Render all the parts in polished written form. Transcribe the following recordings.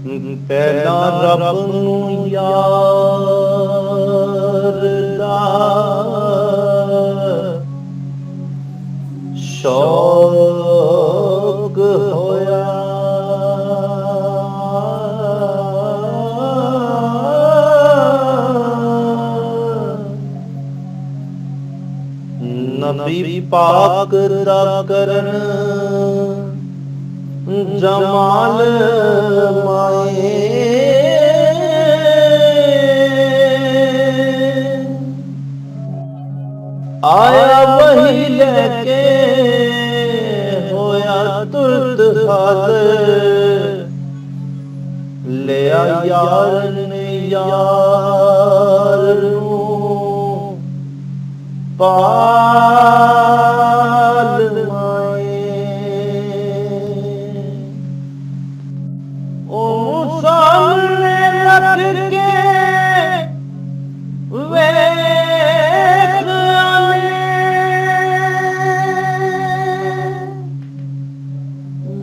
ਪਹਿਲਾਂ ਰੱਬ ਨੂੰ ਯਾਰ ਦਾ ਸ਼ੌਕ ਹੋਇਆ, ਨਬੀ ਪਾਕ ਦਾ ਕਰਨ ਜਮਾਲ ਮਾਏ, ਆਇਆ ਵਹੀ ਲੈ ਕੇ ਹੋਇਆ ਤੁਰਤ ਹਾਜ਼ਰ, ਲਿਆ ਯਾਰ ਨੇ ਯਾਰ ਨੂੰ ਪਾਲ ਮਾਏ। ਉਹ ਸਾਹਮਣੇ ਰੱਖ ਕੇ ਵੇਖ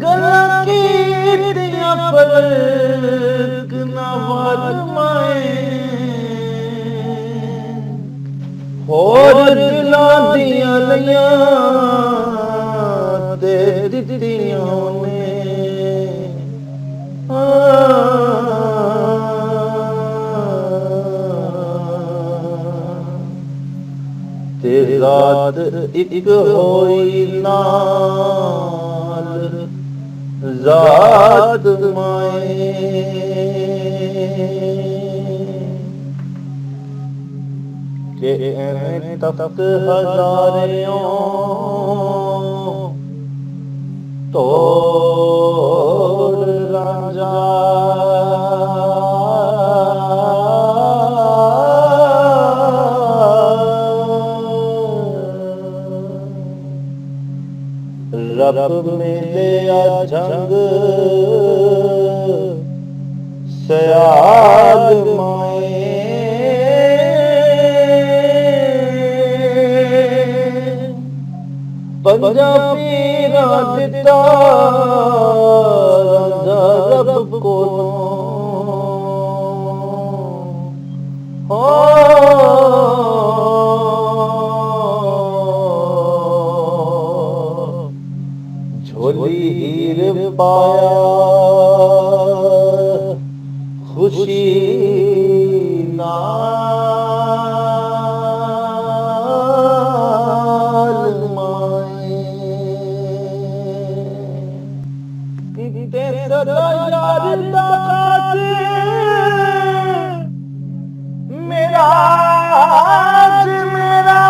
ਗੱਲਾਂ ਕੀਤੀਆਂ ਫਰਕ ਨਾ ਵਰਮਾਏ, ਹੋਰ ਦਿਲਾਂ ਦੀਆਂ ਲਈਆਂ ਤੇ ਦਿੱਤੀਆਂ ਉਹਨੇ, ਤੇ ਰਾਤ ਇੱਕ ਹੋਈ ਨਾਲ ਜ਼ਾਤ ਮਾਏ। ਕਿ ਐਵੇਂ ਤਖਤ ਹਜ਼ਾਰਿਓਂ ਤੋੜ ਰਾਂਝਾ, ਰੱਬ ਮਿਲਿਆ ਜੰਗ ਸਿਆਲ ਮਾਏ, ਪੰਜਾਂ ਪੀਰਾਂ ਦਿੱਤਾ ਰਾਂਝਾ ਰੱਬ ਕੋਲੋਂ, ਝੋਲੀ ਹੀਰ ਪਾਇਆ ਖੁਸ਼ੀ ਨਾਲ ਮਾਏ, ਤੇ ਸਦਾ ਯਾਰ ਦਾ ਕਾਤਿਲ ਮੇਰਾ ਮੇਰਾ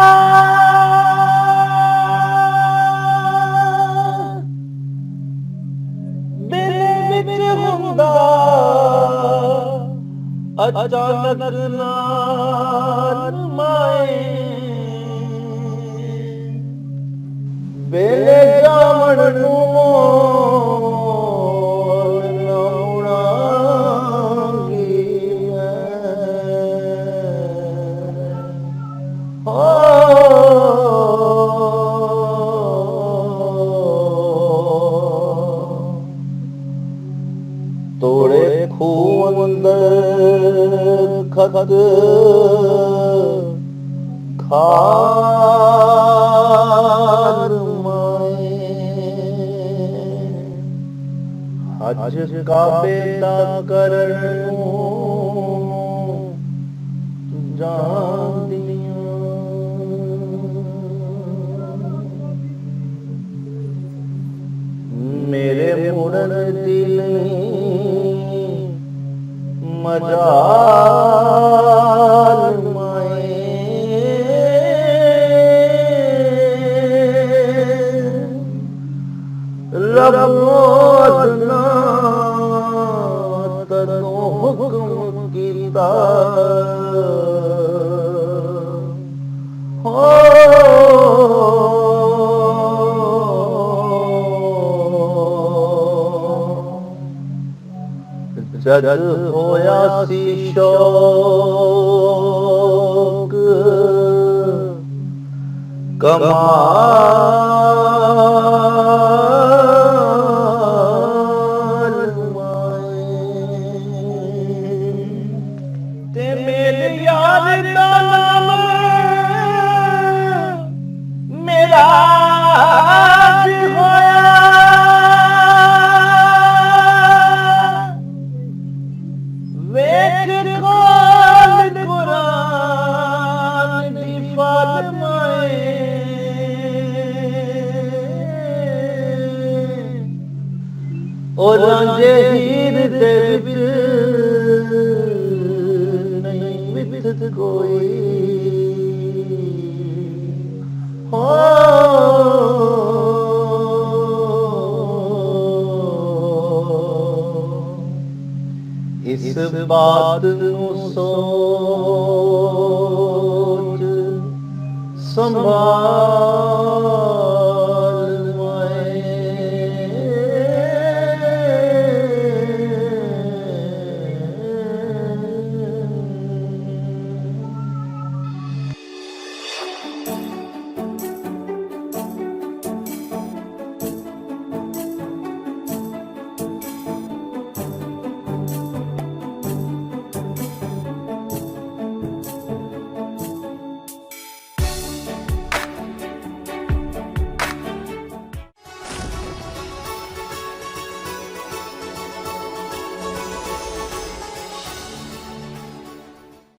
ਦਿਲ ਵਿੱਚ ਹੁੰਦਾ ਅਚਾਨਕ ਨਾਲ ਮਾਏ, ਵੇਲੇ ਜਾਵਣ ਨੂੰ ਤੋੜੇ ਖੂਹ ਅੰਦਰ ਖਦ ਖਾਰ ਮਾਏ, ਹਜ ਕਾਬੇ ਦਾ ਕਰਨ ਨੂੰ ਜਾਣਦੀਆਂ, ਮੇਰੇ ਮੁੜਨ ਦੀ ਮਜਾਲ ਮਾਏ, ਰੱਬ ਤਦੋਂ ਹੁਕਮ ਕੀਤਾ, ਜਦ ਹੋਇਆ ਸੀ ਸ਼ੌਕ ਕਮਾਲ ਮਾਏ, ਕੋਈ ਹੋ ਇਸ ਬਾਤ ਨੂੰ ਸੋਚ ਸੰਭਾਲ